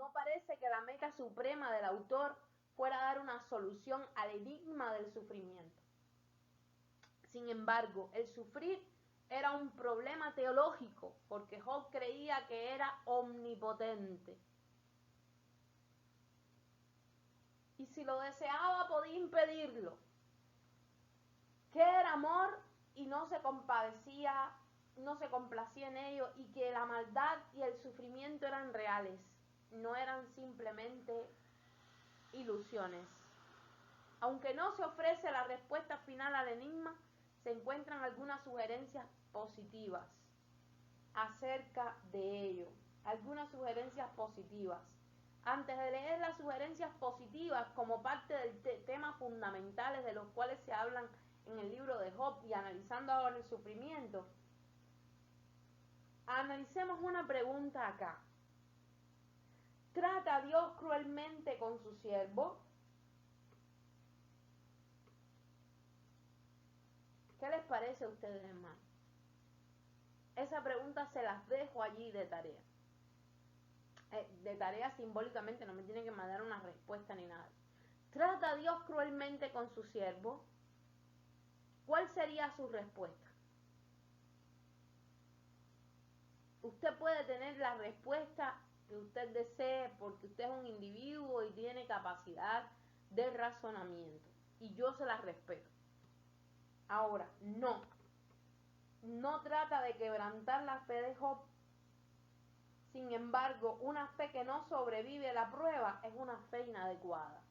No parece que la meta suprema del autor fuera dar una solución al enigma del sufrimiento. Sin embargo, el sufrir era un problema teológico, porque Job creía que era omnipotente. Y si lo deseaba, podía impedirlo. Que era amor y no se compadecía, no se complacía en ello, y que la maldad y el sufrimiento eran reales, no eran simplemente ilusiones. Aunque no se ofrece la respuesta final al enigma, se encuentran algunas sugerencias positivas acerca de ello. Algunas sugerencias positivas. Antes de leer las sugerencias positivas como parte del temas fundamentales de los cuales se hablan en el libro de Job y analizando ahora el sufrimiento, analicemos una pregunta acá. ¿Trata Dios cruelmente con su siervo? ¿Qué les parece a ustedes, hermanos? Esa pregunta se las dejo allí de tarea. De tarea simbólicamente, no me tienen que mandar una respuesta ni nada. ¿Trata Dios cruelmente con su siervo? ¿Cuál sería su respuesta? Usted puede tener la respuesta que usted desee porque usted es un individuo y tiene capacidad de razonamiento. Y yo se la respeto. Ahora, no trata de quebrantar la fe de Job. Sin embargo, una fe que no sobrevive a la prueba es una fe inadecuada.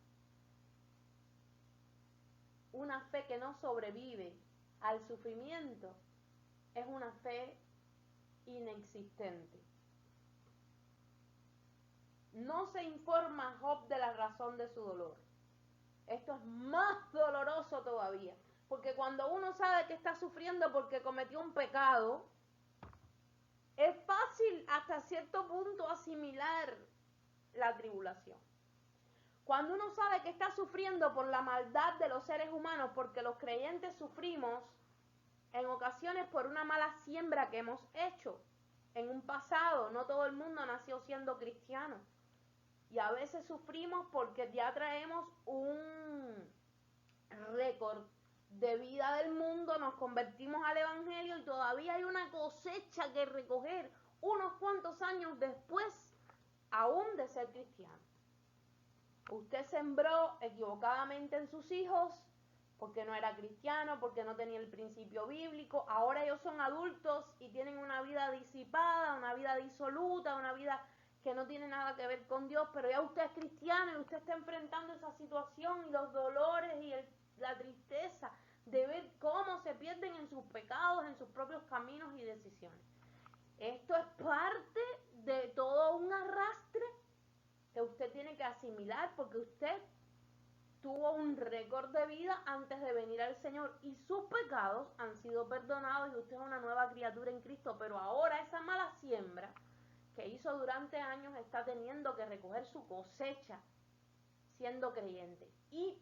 Una fe que no sobrevive al sufrimiento es una fe inexistente. No se informa a Job de la razón de su dolor. Esto es más doloroso todavía, porque cuando uno sabe que está sufriendo porque cometió un pecado, es fácil hasta cierto punto asimilar la tribulación. Cuando uno sabe que está sufriendo por la maldad de los seres humanos, porque los creyentes sufrimos en ocasiones por una mala siembra que hemos hecho en un pasado, no todo el mundo nació siendo cristiano. Y a veces sufrimos porque ya traemos un récord de vida del mundo, nos convertimos al evangelio y todavía hay una cosecha que recoger unos cuantos años después aún de ser cristiano. Usted sembró equivocadamente en sus hijos porque no era cristiano, porque no tenía el principio bíblico. Ahora ellos son adultos y tienen una vida disipada, una vida disoluta, una vida que no tiene nada que ver con Dios, pero ya usted es cristiano y usted está enfrentando esa situación y los dolores y la tristeza de ver cómo se pierden en sus pecados, en sus propios caminos y decisiones. Esto es parte de todo un arrastre que usted tiene que asimilar porque usted tuvo un récord de vida antes de venir al Señor y sus pecados han sido perdonados y usted es una nueva criatura en Cristo, pero ahora esa mala siembra que hizo durante años está teniendo que recoger su cosecha siendo creyente. Y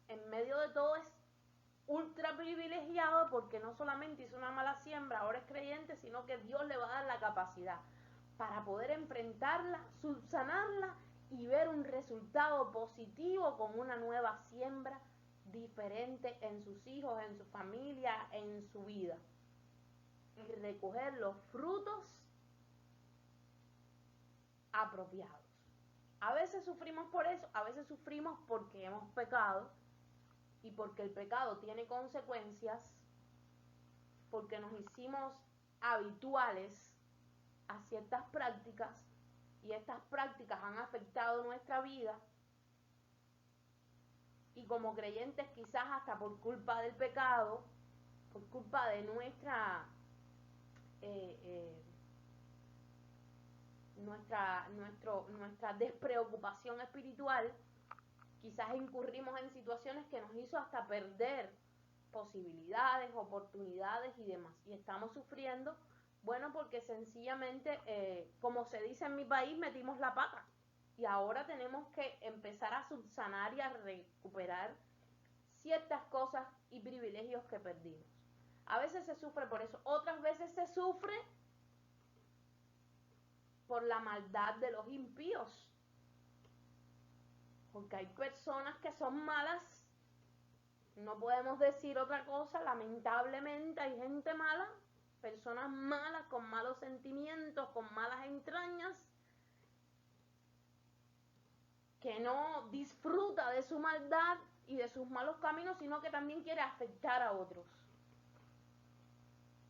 en medio de todo es ultra privilegiado porque no solamente hizo una mala siembra, ahora es creyente, sino que Dios le va a dar la capacidad para poder enfrentarla, subsanarla y ver un resultado positivo con una nueva siembra diferente en sus hijos, en su familia, en su vida. Y recoger los frutos apropiados. A veces sufrimos por eso, a veces sufrimos porque hemos pecado y porque el pecado tiene consecuencias, porque nos hicimos habituales a ciertas prácticas y estas prácticas han afectado nuestra vida y como creyentes quizás hasta por culpa del pecado, por culpa de nuestra despreocupación espiritual, quizás incurrimos en situaciones que nos hizo hasta perder posibilidades, oportunidades y demás. Y estamos sufriendo, bueno, porque sencillamente, como se dice en mi país, metimos la pata. Y ahora tenemos que empezar a subsanar y a recuperar ciertas cosas y privilegios que perdimos. A veces se sufre por eso, otras veces se sufre por la maldad de los impíos. porque hay personas que son malas, no podemos decir otra cosa, lamentablemente hay gente mala, personas malas, con malos sentimientos, con malas entrañas, que no disfruta de su maldad y de sus malos caminos, sino que también quiere afectar a otros.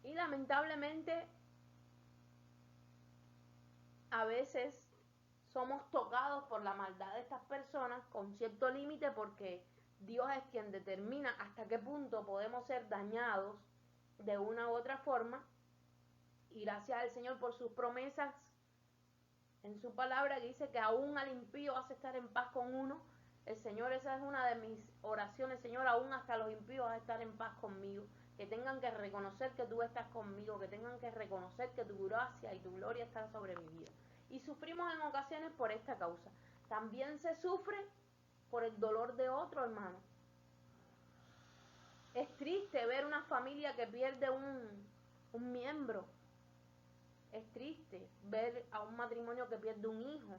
Y lamentablemente, a veces somos tocados por la maldad de estas personas con cierto límite, porque Dios es quien determina hasta qué punto podemos ser dañados de una u otra forma. Y gracias al Señor por sus promesas en su palabra, que dice que aún al impío hace estar en paz con uno. El Señor, esa es una de mis oraciones: Señor, aún hasta los impíos vas a estar en paz conmigo, que tengan que reconocer que tú estás conmigo, que tengan que reconocer que tu gracia y tu gloria están sobre mi vida. Y sufrimos en ocasiones por esta causa. También se sufre por el dolor de otro, hermano. Es triste ver una familia que pierde un miembro. Es triste ver a un matrimonio que pierde un hijo.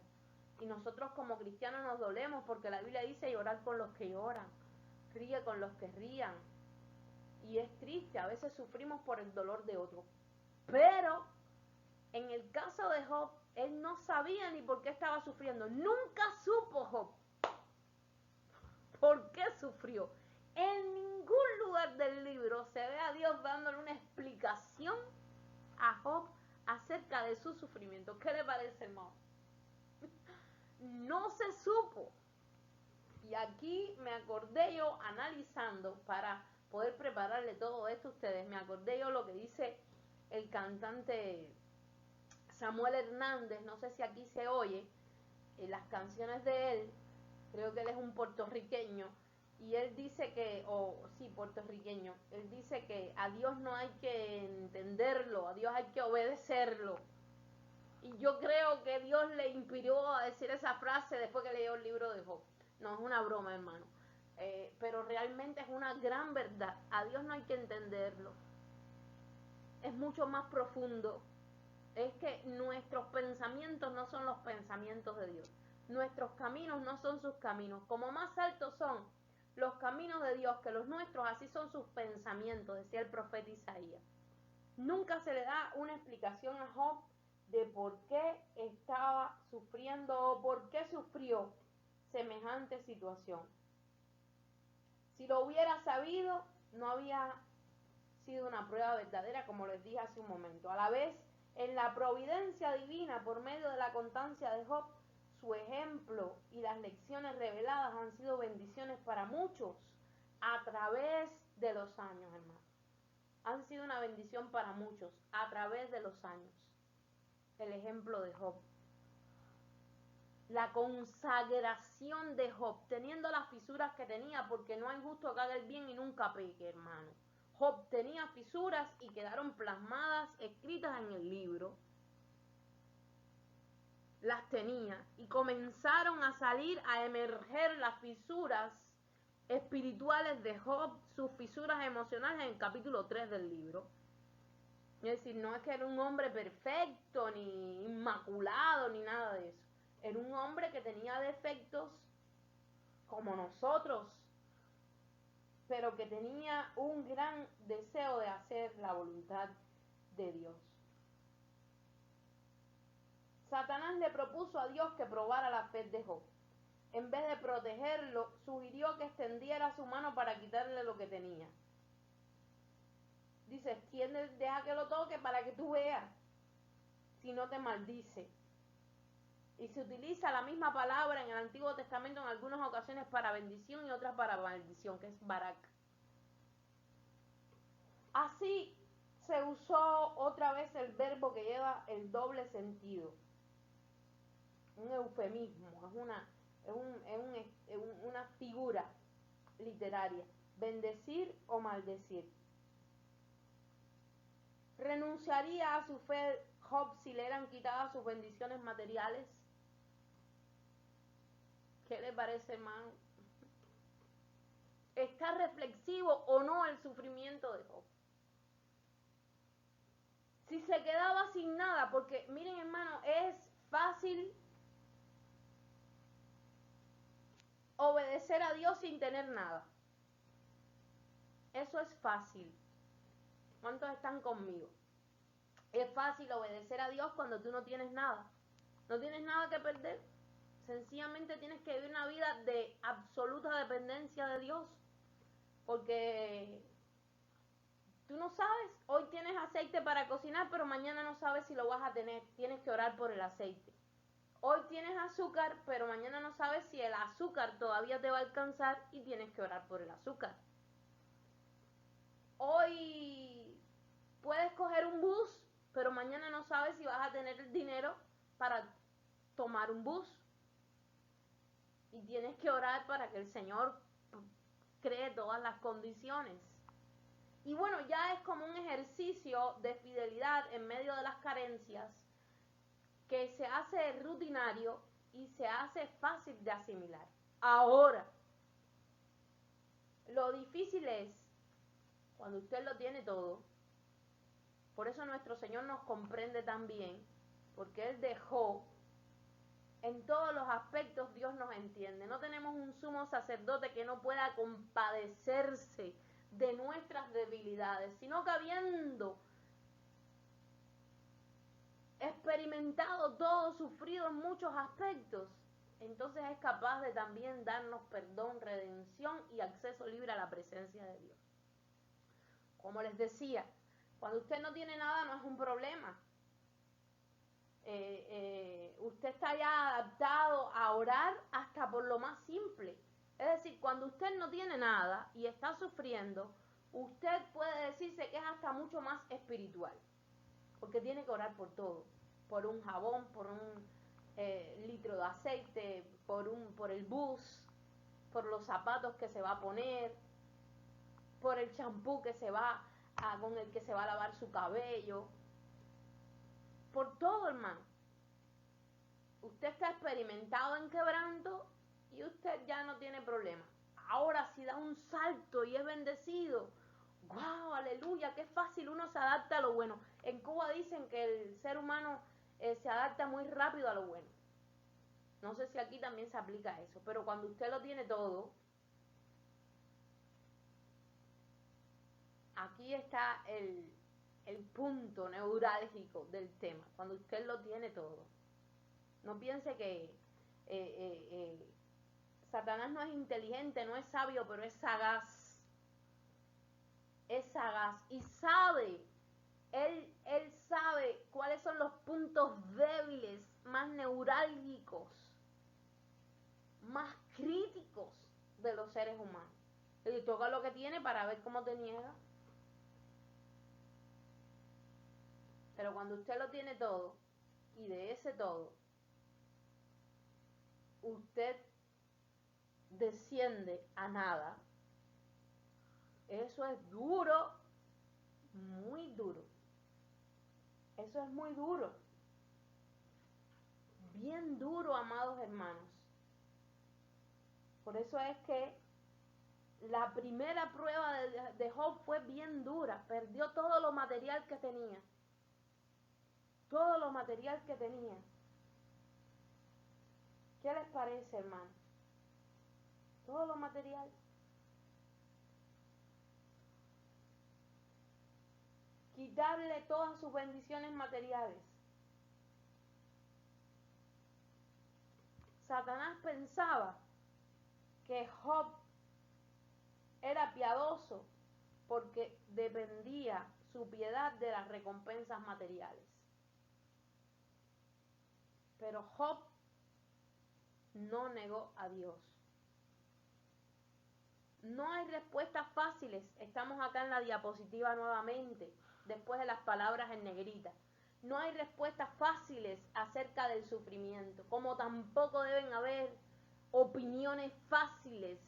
Y nosotros como cristianos nos dolemos, porque la Biblia dice llorar con los que lloran, ríe con los que rían. Y es triste, a veces sufrimos por el dolor de otro. Pero en el caso de Job, él no sabía ni por qué estaba sufriendo. Nunca supo Job por qué sufrió. En ningún lugar del libro se ve a Dios dándole una explicación a Job acerca de su sufrimiento. ¿Qué le parece, hermano? No se supo. Y aquí me acordé yo, analizando para poder prepararle todo esto a ustedes, me acordé yo lo que dice el cantante Samuel Hernández. No sé si aquí se oye las canciones de él. Creo que él es un puertorriqueño. Y él dice que, puertorriqueño, él dice que a Dios no hay que entenderlo, a Dios hay que obedecerlo. Y yo creo que Dios le inspiró a decir esa frase después que leyó el libro de Job. No es una broma, hermano. Pero realmente es una gran verdad. A Dios no hay que entenderlo. Es mucho más profundo. Es que nuestros pensamientos no son los pensamientos de Dios. Nuestros caminos no son sus caminos. Como más altos son los caminos de Dios que los nuestros, así son sus pensamientos, decía el profeta Isaías. Nunca se le da una explicación a Job de por qué estaba sufriendo o por qué sufrió semejante situación. Si lo hubiera sabido, no había sido una prueba verdadera, como les dije hace un momento. A la vez, en la providencia divina, por medio de la constancia de Job, su ejemplo y las lecciones reveladas han sido bendiciones para muchos a través de los años, hermano. Han sido una bendición para muchos a través de los años. El ejemplo de Job. La consagración de Job, teniendo las fisuras que tenía, porque no hay justo que haga el bien y nunca peque, hermano. Job tenía fisuras y quedaron plasmadas, escritas en el libro. Las tenía y comenzaron a salir, a emerger las fisuras espirituales de Job, sus fisuras emocionales, en el capítulo 3 del libro. Es decir, no es que era un hombre perfecto, ni inmaculado, ni nada de eso. Era un hombre que tenía defectos como nosotros, pero que tenía un gran deseo de hacer la voluntad de Dios. Satanás le propuso a Dios que probara la fe de Job. En vez de protegerlo, sugirió que extendiera su mano para quitarle lo que tenía. Dice, extiende, deja que lo toque para que tú veas, si no te maldice. Y se utiliza la misma palabra en el Antiguo Testamento en algunas ocasiones para bendición y otras para maldición, que es barak. Así se usó otra vez el verbo que lleva el doble sentido. Un eufemismo, es una figura literaria. Bendecir o maldecir. ¿Renunciaría a su fe Job si le eran quitadas sus bendiciones materiales? ¿Qué le parece, hermano? ¿Está reflexivo o no el sufrimiento de Job? Si se quedaba sin nada, porque miren, hermano, es fácil obedecer a Dios sin tener nada. Eso es fácil. ¿Cuántos están conmigo? Es fácil obedecer a Dios cuando tú no tienes nada. No tienes nada que perder. Sencillamente tienes que vivir una vida de absoluta dependencia de Dios. Porque tú no sabes, hoy tienes aceite para cocinar, pero mañana no sabes si lo vas a tener. Tienes que orar por el aceite. Hoy tienes azúcar, pero mañana no sabes si el azúcar todavía te va a alcanzar y tienes que orar por el azúcar. Hoy puedes coger un bus, pero mañana no sabes si vas a tener el dinero para tomar un bus. Y tienes que orar para que el Señor cree todas las condiciones. Y bueno, ya es como un ejercicio de fidelidad en medio de las carencias que se hace rutinario y se hace fácil de asimilar. Ahora, lo difícil es cuando usted lo tiene todo. Por eso nuestro Señor nos comprende tan bien, porque Él dejó, en todos los aspectos Dios nos entiende. No tenemos un sumo sacerdote que no pueda compadecerse de nuestras debilidades, sino que habiendo experimentado todo, sufrido en muchos aspectos, entonces es capaz de también darnos perdón, redención y acceso libre a la presencia de Dios. Como les decía, cuando usted no tiene nada no es un problema. Usted está ya adaptado a orar hasta por lo más simple. Es decir, cuando usted no tiene nada y está sufriendo, usted puede decirse que es hasta mucho más espiritual, porque tiene que orar por todo, por un jabón, por un litro de aceite, por el bus, por los zapatos que se va a poner, por el champú que se va con el que se va a lavar su cabello, por todo, hermano. Usted está experimentado en quebranto y usted ya no tiene problema. Ahora si da un salto y es bendecido, ¡wow! ¡Aleluya! ¡Qué fácil uno se adapta a lo bueno! En Cuba dicen que el ser humano se adapta muy rápido a lo bueno. No sé si aquí también se aplica eso, pero cuando usted lo tiene todo, aquí está el punto neurálgico del tema. Cuando usted lo tiene todo. No piense que Satanás no es inteligente, no es sabio, pero es sagaz. Es sagaz y sabe, él sabe cuáles son los puntos débiles, más neurálgicos, más críticos de los seres humanos. Y toca lo que tiene para ver cómo te niega. Pero cuando usted lo tiene todo, y de ese todo, usted desciende a nada, eso es duro, muy duro. Eso es muy duro. Bien duro, amados hermanos. Por eso es que la primera prueba de Job fue bien dura. Perdió todo lo material que tenía. Todo lo material que tenía. ¿Qué les parece, hermano? Todo lo material. Quitarle todas sus bendiciones materiales. Satanás pensaba que Job era piadoso porque dependía su piedad de las recompensas materiales. Pero Job no negó a Dios. No hay respuestas fáciles. Estamos acá en la diapositiva nuevamente, después de las palabras en negrita. No hay respuestas fáciles acerca del sufrimiento, como tampoco deben haber opiniones fáciles.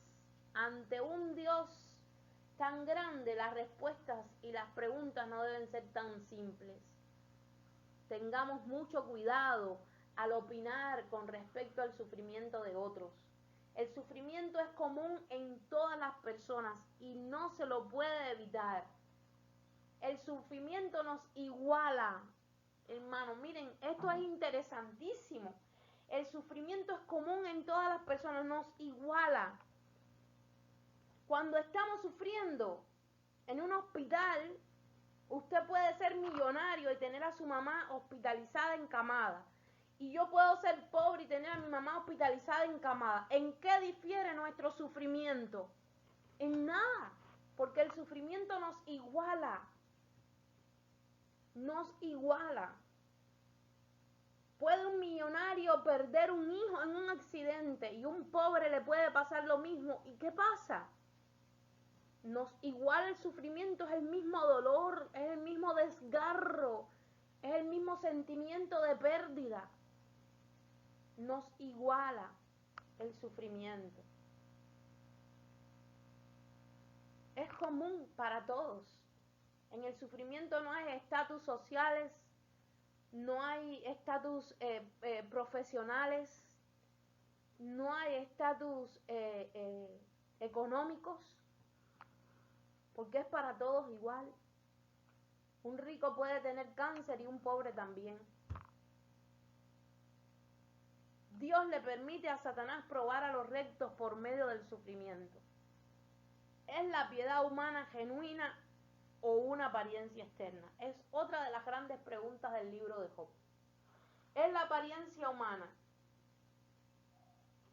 Ante un Dios tan grande, las respuestas y las preguntas no deben ser tan simples. Tengamos mucho cuidado al opinar con respecto al sufrimiento de otros. El sufrimiento es común en todas las personas y no se lo puede evitar. El sufrimiento nos iguala, hermano. Miren, esto es interesantísimo. El sufrimiento es común en todas las personas, nos iguala. Cuando estamos sufriendo en un hospital, usted puede ser millonario y tener a su mamá hospitalizada encamada. Y yo puedo ser pobre y tener a mi mamá hospitalizada encamada. ¿En qué difiere nuestro sufrimiento? En nada, porque el sufrimiento nos iguala. Nos iguala. Puede un millonario perder un hijo en un accidente y un pobre le puede pasar lo mismo. ¿Y qué pasa? Nos iguala el sufrimiento, es el mismo dolor, es el mismo desgarro, es el mismo sentimiento de pérdida. Nos iguala el sufrimiento. Es común para todos. En el sufrimiento no hay estatus sociales, no hay estatus profesionales, no hay estatus económicos, porque es para todos igual. Un rico puede tener cáncer y un pobre también. Dios le permite a Satanás probar a los rectos por medio del sufrimiento. ¿Es la piedad humana genuina o una apariencia externa? Es otra de las grandes preguntas del libro de Job. ¿Es la apariencia humana?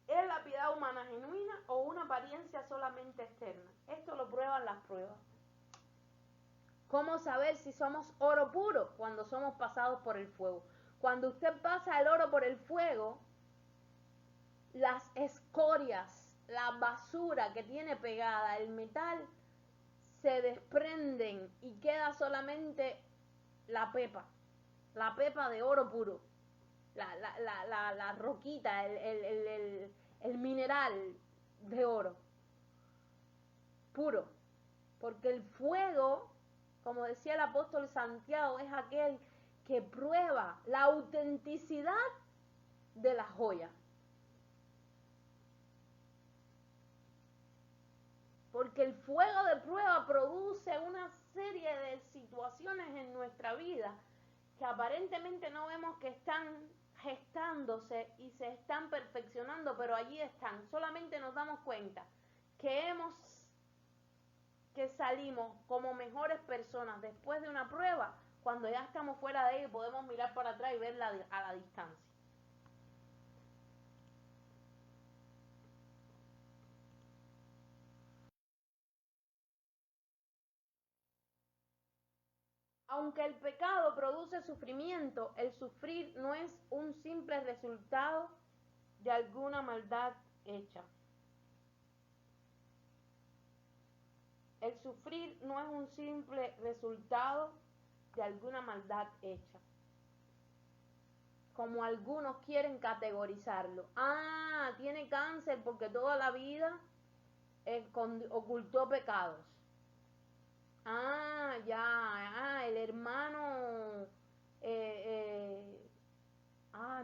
¿Es la piedad humana genuina o una apariencia solamente externa? Esto lo prueban las pruebas. ¿Cómo saber si somos oro puro? Cuando somos pasados por el fuego. Cuando usted pasa el oro por el fuego, las escorias, la basura que tiene pegada, el metal, se desprenden y queda solamente la pepa de oro puro, la roquita, el mineral de oro puro. Porque el fuego, como decía el apóstol Santiago, es aquel que prueba la autenticidad de la joya. Porque el fuego de prueba produce una serie de situaciones en nuestra vida que aparentemente no vemos que están gestándose y se están perfeccionando, pero allí están. Solamente nos damos cuenta que salimos como mejores personas después de una prueba cuando ya estamos fuera de ella y podemos mirar para atrás y verla a la distancia. Aunque el pecado produce sufrimiento, el sufrir no es un simple resultado de alguna maldad hecha. El sufrir no es un simple resultado de alguna maldad hecha, como algunos quieren categorizarlo. Ah, tiene cáncer porque toda la vida ocultó pecados. Ah, ya, el hermano,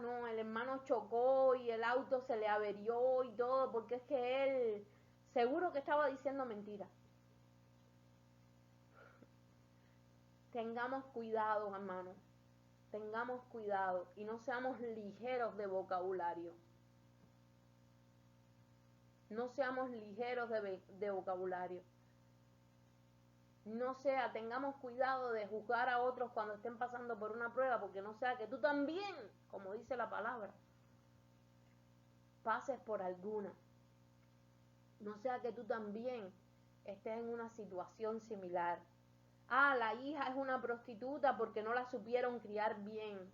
no, el hermano chocó y el auto se le averió y todo, porque es que él seguro que estaba diciendo mentiras. Tengamos cuidado, hermano, tengamos cuidado y no seamos ligeros de vocabulario. No seamos ligeros de vocabulario. No sea, tengamos cuidado de juzgar a otros cuando estén pasando por una prueba, porque no sea que tú también, como dice la palabra, pases por alguna. No sea que tú también estés en una situación similar. Ah, la hija es una prostituta porque no la supieron criar bien.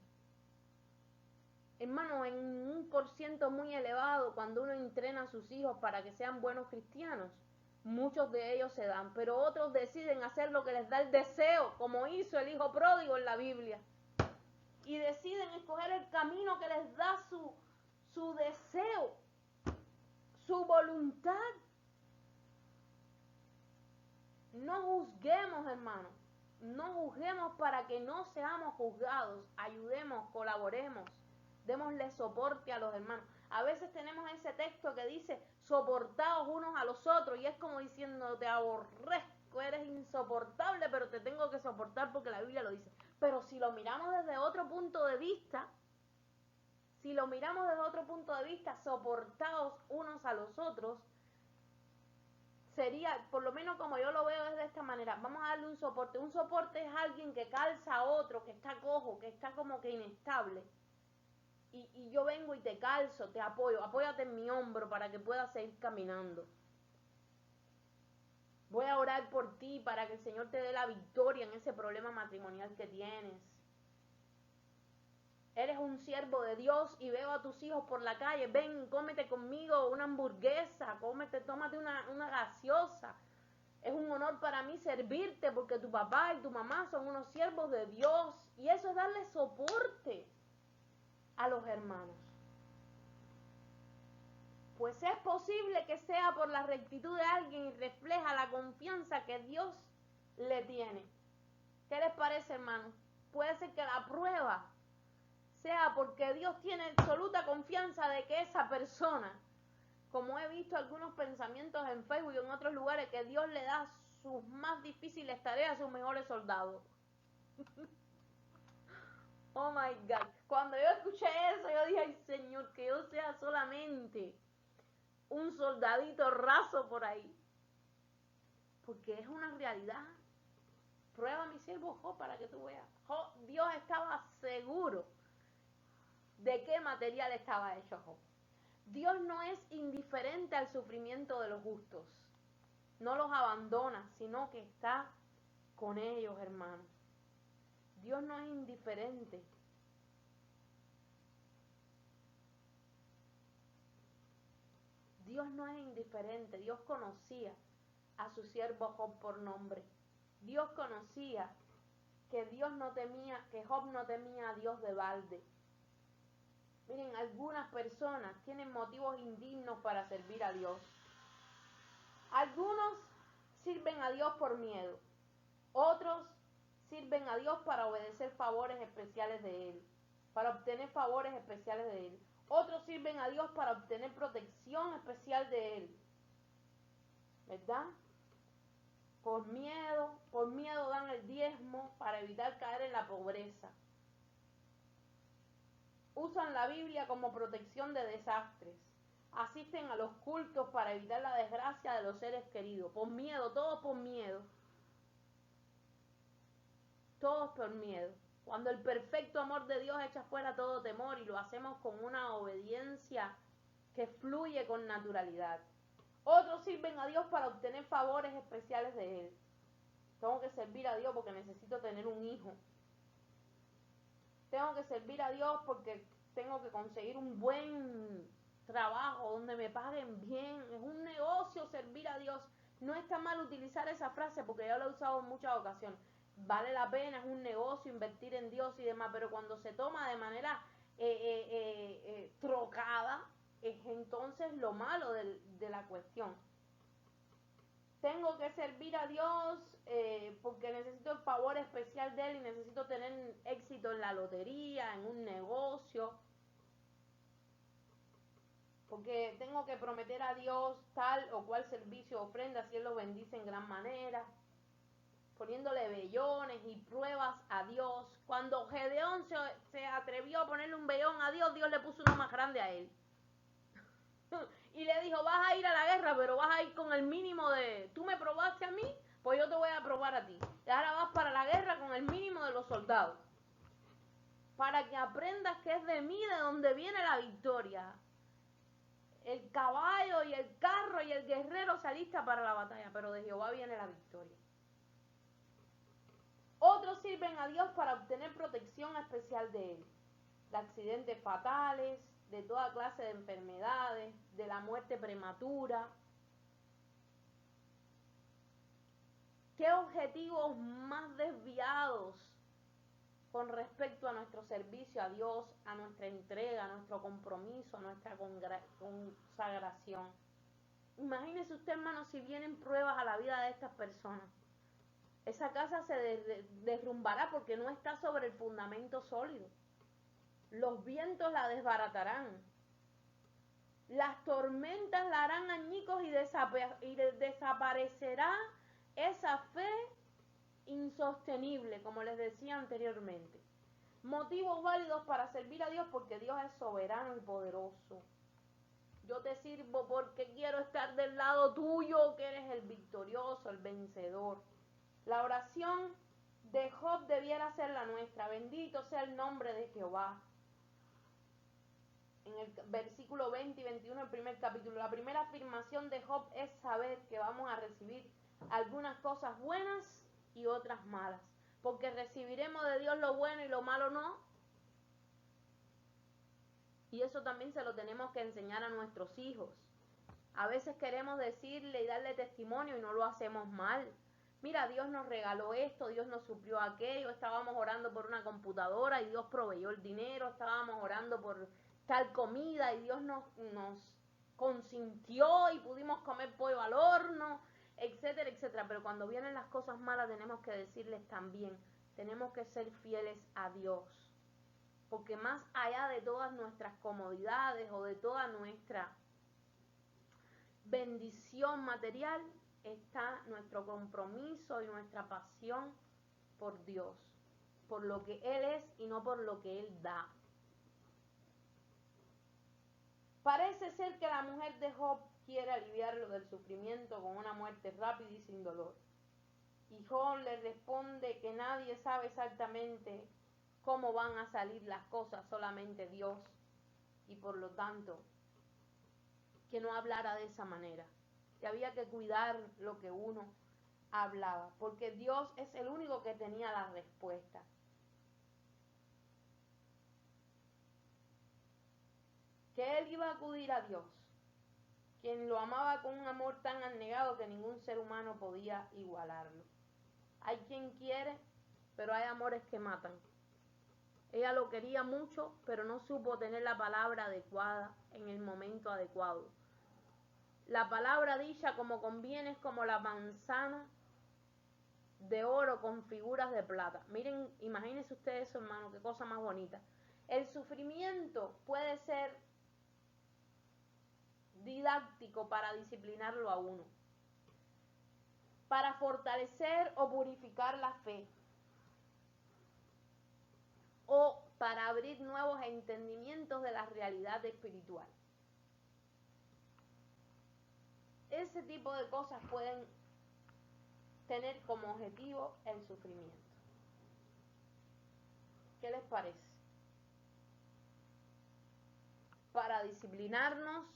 Hermano, en un % muy elevado, cuando uno entrena a sus hijos para que sean buenos cristianos, muchos de ellos se dan, pero otros deciden hacer lo que les da el deseo, como hizo el hijo pródigo en la Biblia. Y deciden escoger el camino que les da su deseo, su voluntad. No juzguemos, hermano. No juzguemos para que no seamos juzgados. Ayudemos, colaboremos. Démosle soporte a los hermanos. A veces tenemos ese texto que dice, soportaos unos a los otros. Y es como diciendo, te aborrezco, eres insoportable, pero te tengo que soportar porque la Biblia lo dice. Pero si lo miramos desde otro punto de vista, si lo miramos desde otro punto de vista, soportados unos a los otros, sería, por lo menos como yo lo veo es de esta manera, vamos a darle un soporte. Un soporte es alguien que calza a otro, que está cojo, que está como que inestable. Y yo vengo y te calzo, te apoyo, apóyate en mi hombro para que puedas seguir caminando. Voy a orar por ti para que el Señor te dé la victoria en ese problema matrimonial que tienes. Eres un siervo de Dios y veo a tus hijos por la calle, ven, cómete conmigo una hamburguesa, tómate una gaseosa. Es un honor para mí servirte porque tu papá y tu mamá son unos siervos de Dios. Y eso es darle soporte a los hermanos. Pues es posible que sea por la rectitud de alguien y refleja la confianza que Dios le tiene. ¿Qué les parece, hermanos? Puede ser que la prueba sea porque Dios tiene absoluta confianza de que esa persona, como he visto algunos pensamientos en Facebook y en otros lugares, que Dios le da sus más difíciles tareas a sus mejores soldados. Oh my God. Cuando yo escuché eso, yo dije, ay Señor, que yo sea solamente un soldadito raso por ahí. Porque es una realidad. Prueba a mi siervo Job para que tú veas. Job, Dios estaba seguro de qué material estaba hecho Job. Dios no es indiferente al sufrimiento de los justos. No los abandona, sino que está con ellos, hermanos. Dios no es indiferente. Dios no es indiferente. Dios conocía a su siervo Job por nombre. Dios conocía que Job no temía a Dios de balde. Miren, algunas personas tienen motivos indignos para servir a Dios. Algunos sirven a Dios por miedo. Otros sirven a Dios para obedecer favores especiales de Él, para obtener favores especiales de Él. Otros sirven a Dios para obtener protección especial de Él. ¿Verdad? Por miedo dan el diezmo para evitar caer en la pobreza. Usan la Biblia como protección de desastres. Asisten a los cultos para evitar la desgracia de los seres queridos. Por miedo, todos por miedo. Todos por miedo. Cuando el perfecto amor de Dios echa fuera todo temor y lo hacemos con una obediencia que fluye con naturalidad. Otros sirven a Dios para obtener favores especiales de Él. Tengo que servir a Dios porque necesito tener un hijo. Tengo que servir a Dios porque tengo que conseguir un buen trabajo donde me paguen bien. Es un negocio servir a Dios. No está mal utilizar esa frase porque yo la he usado en muchas ocasiones. Vale la pena, es un negocio invertir en Dios y demás, pero cuando se toma de manera trocada, es entonces lo malo de la cuestión. Tengo que servir a Dios porque necesito el favor especial de Él y necesito tener éxito en la lotería, en un negocio. Porque tengo que prometer a Dios tal o cual servicio o ofrenda si Él lo bendice en gran manera. Poniéndole vellones y pruebas a Dios. Cuando Gedeón se atrevió a ponerle un vellón a Dios, Dios le puso uno más grande a él. Y le dijo, vas a ir a la guerra, pero vas a ir con el mínimo de... Tú me probaste a mí, pues yo te voy a probar a ti. Y ahora vas para la guerra con el mínimo de los soldados. Para que aprendas que es de mí de donde viene la victoria. El caballo y el carro y el guerrero se alista para la batalla, pero de Jehová viene la victoria. Otros sirven a Dios para obtener protección especial de Él. De accidentes fatales, de toda clase de enfermedades, de la muerte prematura. ¿Qué objetivos más desviados con respecto a nuestro servicio a Dios, a nuestra entrega, a nuestro compromiso, a nuestra consagración? Imagínese usted, hermano, si vienen pruebas a la vida de estas personas. Esa casa se derrumbará porque no está sobre el fundamento sólido. Los vientos la desbaratarán. Las tormentas la harán añicos y desaparecerá esa fe insostenible, como les decía anteriormente. motivos válidos para servir a Dios, porque Dios es soberano y poderoso. Yo te sirvo porque quiero estar del lado tuyo, que eres el victorioso, el vencedor. La oración de Job debiera ser la nuestra. Bendito sea el nombre de Jehová. En el versículo 20 y 21 del primer capítulo, la primera afirmación de Job es saber que vamos a recibir algunas cosas buenas y otras malas. Porque recibiremos de Dios lo bueno y lo malo no. Y eso también se lo tenemos que enseñar a nuestros hijos. A veces queremos decirle y darle testimonio y no lo hacemos mal. Mira, Dios nos regaló esto, Dios nos suplió aquello, estábamos orando por una computadora y Dios proveyó el dinero, estábamos orando por tal comida y Dios nos consintió y pudimos comer pollo al horno, etcétera, etcétera. Pero cuando vienen las cosas malas tenemos que decirles también, tenemos que ser fieles a Dios. Porque más allá de todas nuestras comodidades o de toda nuestra bendición material, está nuestro compromiso y nuestra pasión por Dios, por lo que Él es y no por lo que Él da. Parece ser que la mujer de Job quiere aliviarlo del sufrimiento con una muerte rápida y sin dolor. Y Job le responde que nadie sabe exactamente cómo van a salir las cosas, solamente Dios. Y por lo tanto, que no hablara de esa manera. Que había que cuidar lo que uno hablaba, porque Dios es el único que tenía la respuesta. Que él iba a acudir a Dios, quien lo amaba con un amor tan abnegado que ningún ser humano podía igualarlo. Hay quien quiere, pero hay amores que matan. Ella lo quería mucho, pero no supo tener la palabra adecuada en el momento adecuado. La palabra dicha como conviene es como la manzana de oro con figuras de plata. Miren, imagínense ustedes eso, hermano, qué cosa más bonita. El sufrimiento puede ser didáctico para disciplinarlo a uno, para fortalecer o purificar la fe, o para abrir nuevos entendimientos de la realidad espiritual. Ese tipo de cosas pueden tener como objetivo el sufrimiento. ¿Qué les parece? Para disciplinarnos,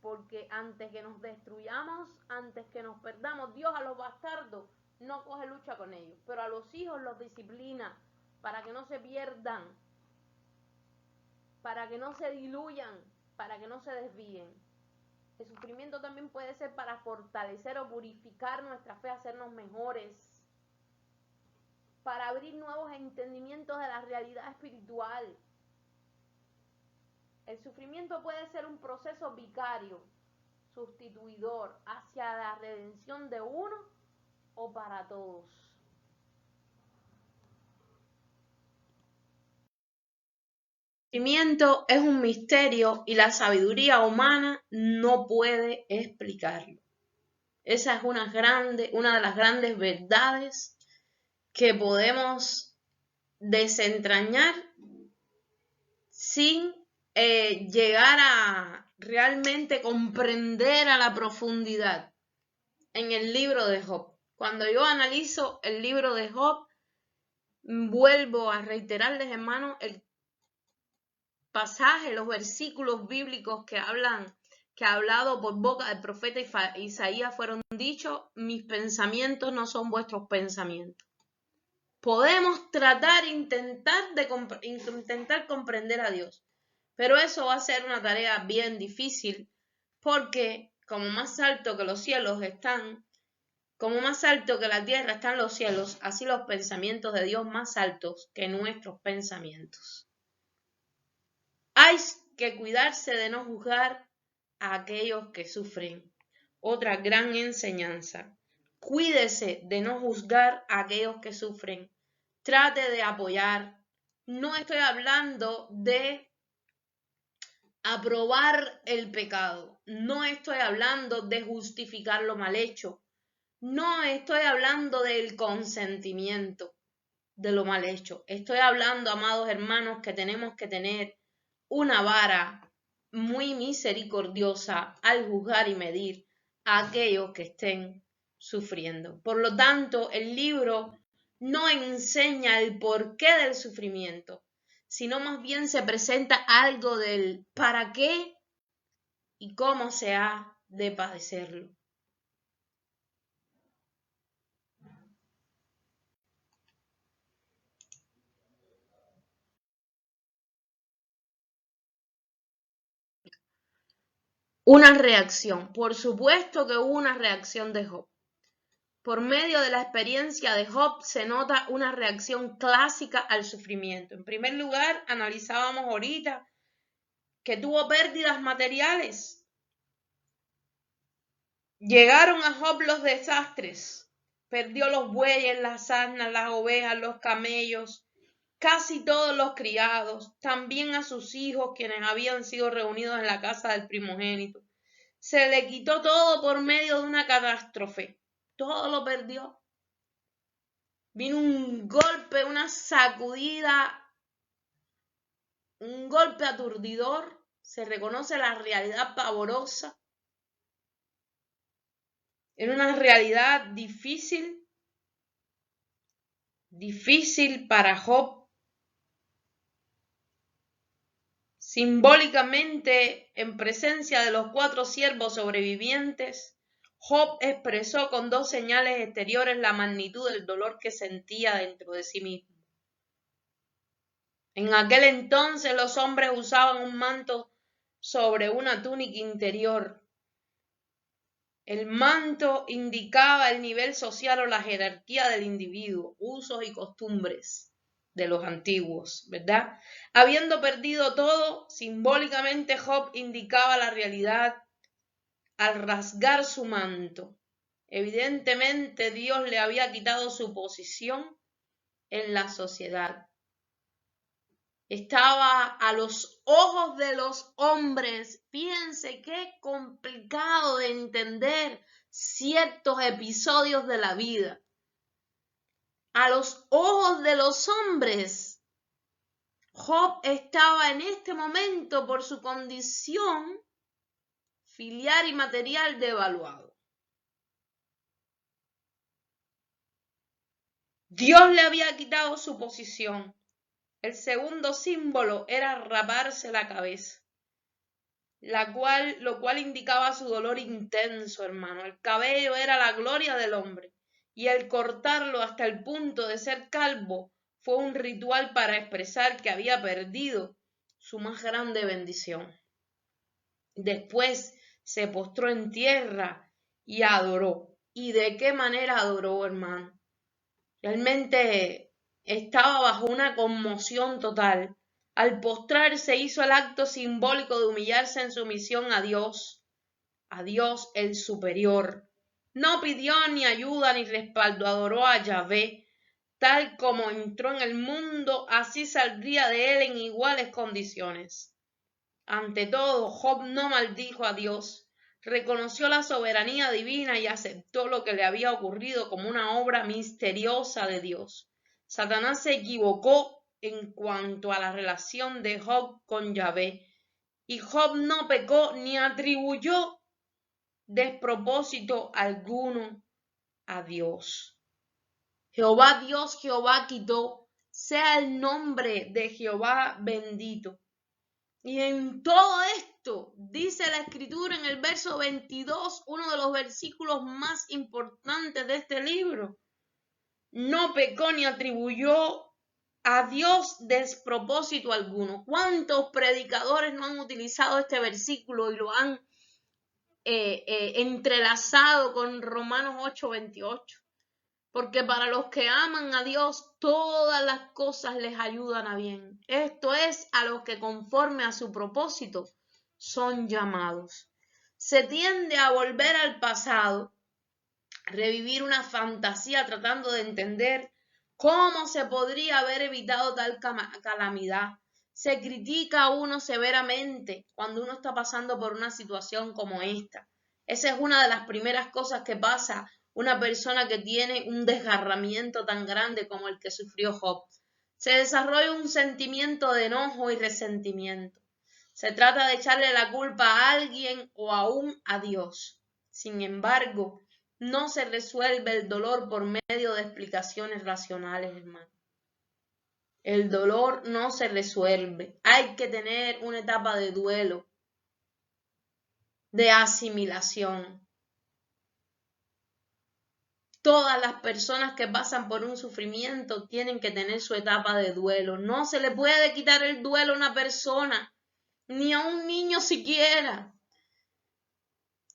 porque antes que nos destruyamos, antes que nos perdamos, Dios a los bastardos no coge lucha con ellos, pero a los hijos los disciplina para que no se pierdan, para que no se diluyan, para que no se desvíen. El sufrimiento también puede ser para fortalecer o purificar nuestra fe, hacernos mejores, para abrir nuevos entendimientos de la realidad espiritual. El sufrimiento puede ser un proceso vicario, sustituidor, hacia la redención de uno o para todos. El sufrimiento es un misterio y la sabiduría humana no puede explicarlo. Esa es una de las grandes verdades que podemos desentrañar sin llegar a realmente comprender a la profundidad en el libro de Job. Cuando yo analizo el libro de Job, vuelvo a reiterarles, hermanos, el pasaje, los versículos bíblicos que ha hablado por boca del profeta Isaías fueron dichos: mis pensamientos no son vuestros pensamientos. Podemos tratar, intentar comprender a Dios, pero eso va a ser una tarea bien difícil, porque como más alto que los cielos están, como más alto que la tierra están los cielos, así los pensamientos de Dios más altos que nuestros pensamientos. Hay que cuidarse de no juzgar a aquellos que sufren. Otra gran enseñanza. Cuídese de no juzgar a aquellos que sufren. Trate de apoyar. No estoy hablando de aprobar el pecado. No estoy hablando de justificar lo mal hecho. No estoy hablando del consentimiento. de lo mal hecho. Estoy hablando, amados hermanos, que tenemos que tener una vara muy misericordiosa al juzgar y medir a aquellos que estén sufriendo. Por lo tanto, el libro no enseña el porqué del sufrimiento, sino más bien se presenta algo del para qué y cómo se ha de padecerlo. Una reacción. Por supuesto que hubo una reacción de Job. Por medio de la experiencia de Job se nota una reacción clásica al sufrimiento. En primer lugar, analizábamos ahorita que tuvo pérdidas materiales. Llegaron a Job los desastres. Perdió los bueyes, las asnas, las ovejas, los camellos, casi todos los criados, también a sus hijos, quienes habían sido reunidos en la casa del primogénito. Se le quitó todo por medio de una catástrofe. Todo lo perdió. Vino un golpe, una sacudida, un golpe aturdidor. Se reconoce la realidad pavorosa. Era una realidad difícil para Job. Simbólicamente, en presencia de los 4 siervos sobrevivientes, Job expresó con 2 señales exteriores la magnitud del dolor que sentía dentro de sí mismo. En aquel entonces los hombres usaban un manto sobre una túnica interior. El manto indicaba el nivel social o la jerarquía del individuo, usos y costumbres de los antiguos, ¿verdad? Habiendo perdido todo, simbólicamente Job indicaba la realidad al rasgar su manto. Evidentemente Dios le había quitado su posición en la sociedad. Estaba a los ojos de los hombres. Fíjense qué complicado de entender ciertos episodios de la vida. A los ojos de los hombres, Job estaba en este momento por su condición filial y material devaluado. Dios le había quitado su posición. El segundo símbolo era raparse la cabeza, lo cual indicaba su dolor intenso, hermano. El cabello era la gloria del hombre, y el cortarlo hasta el punto de ser calvo fue un ritual para expresar que había perdido su más grande bendición. Después se postró en tierra y adoró. ¿Y de qué manera adoró, hermano? Realmente estaba bajo una conmoción total. Al postrarse hizo el acto simbólico de humillarse en sumisión a Dios el superior. No pidió ni ayuda ni respaldo, adoró a Yahvé. Tal como entró en el mundo, así saldría de él en iguales condiciones. Ante todo, Job no maldijo a Dios, reconoció la soberanía divina y aceptó lo que le había ocurrido como una obra misteriosa de Dios. Satanás se equivocó en cuanto a la relación de Job con Yahvé, y Job no pecó ni atribuyó despropósito alguno a Dios. Jehová Dios, Jehová quitó, sea el nombre de Jehová bendito. Y en todo esto, dice la Escritura en el verso 22, uno de los versículos más importantes de este libro, no pecó ni atribuyó a Dios despropósito alguno. ¿Cuántos predicadores no han utilizado este versículo y lo han entrelazado con Romanos 8:28? Porque para los que aman a Dios, todas las cosas les ayudan a bien. Esto es, a los que conforme a su propósito son llamados. Se tiende a volver al pasado, revivir una fantasía tratando de entender cómo se podría haber evitado tal calamidad. Se critica a uno severamente cuando uno está pasando por una situación como esta. Esa es una de las primeras cosas que pasa una persona que tiene un desgarramiento tan grande como el que sufrió Job. Se desarrolla un sentimiento de enojo y resentimiento. Se trata de echarle la culpa a alguien o aún a Dios. Sin embargo, no se resuelve el dolor por medio de explicaciones racionales, hermano. El dolor no se resuelve. Hay que tener una etapa de duelo, de asimilación. Todas las personas que pasan por un sufrimiento tienen que tener su etapa de duelo. No se le puede quitar el duelo a una persona, ni a un niño siquiera.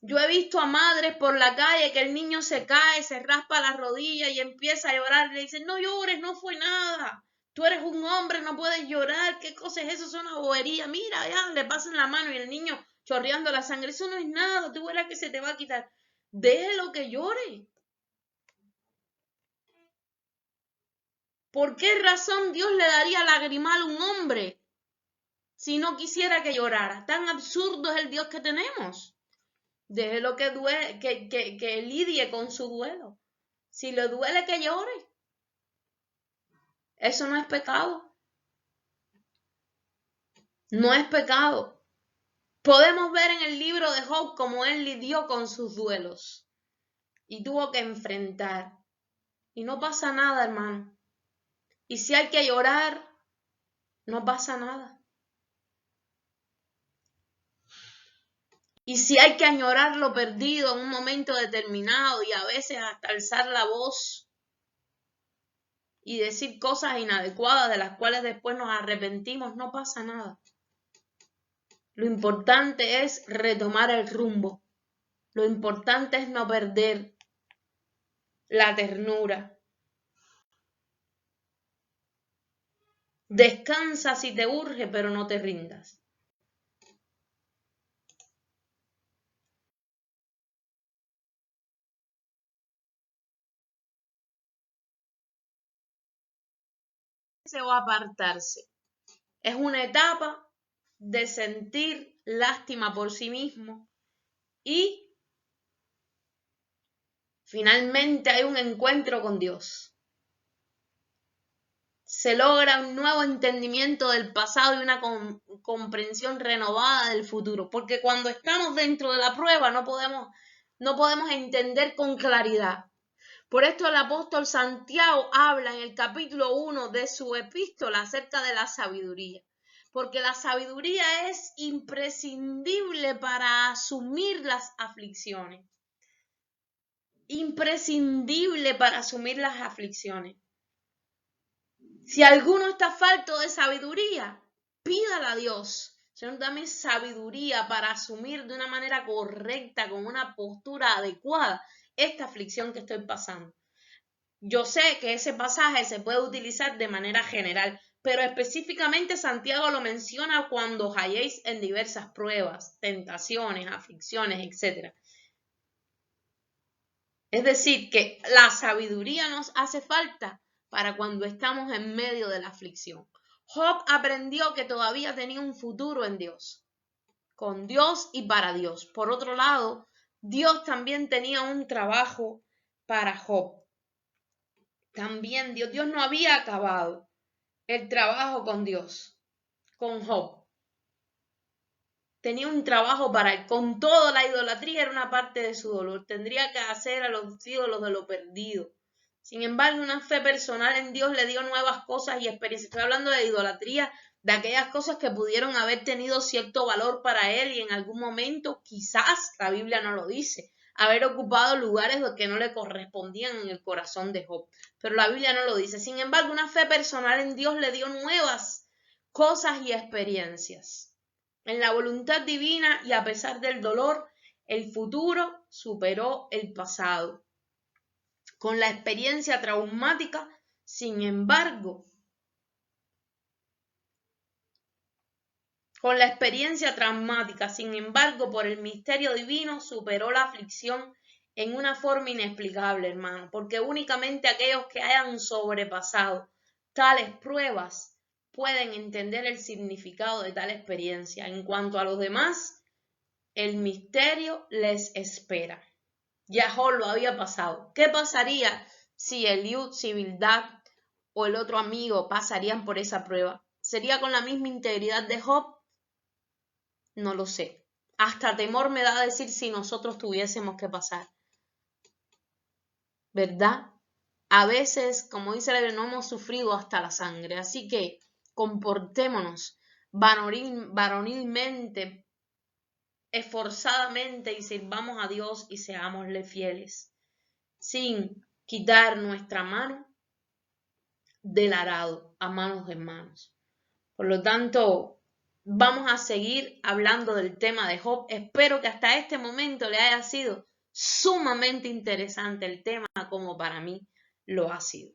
Yo he visto a madres por la calle que el niño se cae, se raspa la rodilla y empieza a llorar. Le dicen, no llores, no fue nada. Tú eres un hombre, no puedes llorar. ¿Qué cosa es eso? Es una bobería. Mira, ya, le pasan la mano y el niño chorreando la sangre. Eso no es nada, tú verás que se te va a quitar. Déjelo que llore. ¿Por qué razón Dios le daría lagrimal a un hombre si no quisiera que llorara? Tan absurdo es el Dios que tenemos. Déjelo que lidie con su duelo. Si le duele, que llore. Eso no es pecado. No es pecado. Podemos ver en el libro de Job cómo él lidió con sus duelos y tuvo que enfrentar. Y no pasa nada, hermano. Y si hay que llorar, no pasa nada. Y si hay que añorar lo perdido en un momento determinado y a veces hasta alzar la voz y decir cosas inadecuadas de las cuales después nos arrepentimos, no pasa nada. Lo importante es retomar el rumbo. Lo importante es no perder la ternura. Descansa si te urge, pero no te rindas. O apartarse. Es una etapa de sentir lástima por sí mismo y finalmente hay un encuentro con Dios. Se logra un nuevo entendimiento del pasado y una comprensión renovada del futuro, porque cuando estamos dentro de la prueba no podemos entender con claridad. Por esto el apóstol Santiago habla en el capítulo 1 de su epístola acerca de la sabiduría, porque la sabiduría es imprescindible para asumir las aflicciones. Imprescindible para asumir las aflicciones. Si alguno está falto de sabiduría, pídala a Dios. Señor, dame sabiduría para asumir de una manera correcta, con una postura adecuada, esta aflicción que estoy pasando. Yo sé que ese pasaje se puede utilizar de manera general, pero específicamente Santiago lo menciona cuando halléis en diversas pruebas, tentaciones, aflicciones, etc. Es decir, que la sabiduría nos hace falta para cuando estamos en medio de la aflicción. Job aprendió que todavía tenía un futuro en Dios, con Dios y para Dios. Por otro lado, Dios también tenía un trabajo para Job. También Dios no había acabado el trabajo con Dios, con Job. Tenía un trabajo para él. Con todo, la idolatría era una parte de su dolor. Tendría que hacer a los ídolos de lo perdido. Sin embargo, una fe personal en Dios le dio nuevas cosas y experiencias. Estoy hablando de idolatría, de aquellas cosas que pudieron haber tenido cierto valor para él y en algún momento, quizás, la Biblia no lo dice, haber ocupado lugares que no le correspondían en el corazón de Job. Pero la Biblia no lo dice. Sin embargo, una fe personal en Dios le dio nuevas cosas y experiencias. En la voluntad divina y a pesar del dolor, el futuro superó el pasado. Con la experiencia traumática, sin embargo, por el misterio divino superó la aflicción en una forma inexplicable, hermano, porque únicamente aquellos que hayan sobrepasado tales pruebas pueden entender el significado de tal experiencia. En cuanto a los demás, el misterio les espera. Ya Job lo había pasado. ¿Qué pasaría si Eliud, si Bildad o el otro amigo pasarían por esa prueba? ¿Sería con la misma integridad de Job? No lo sé. Hasta temor me da decir si nosotros tuviésemos que pasar. ¿Verdad? A veces, como dice la Biblia, no hemos sufrido hasta la sangre. Así que comportémonos varonilmente, esforzadamente y sirvamos a Dios y seámosle fieles, sin quitar nuestra mano del arado a manos de hermanos. Por lo tanto, vamos a seguir hablando del tema de Job. Espero que hasta este momento le haya sido sumamente interesante el tema como para mí lo ha sido.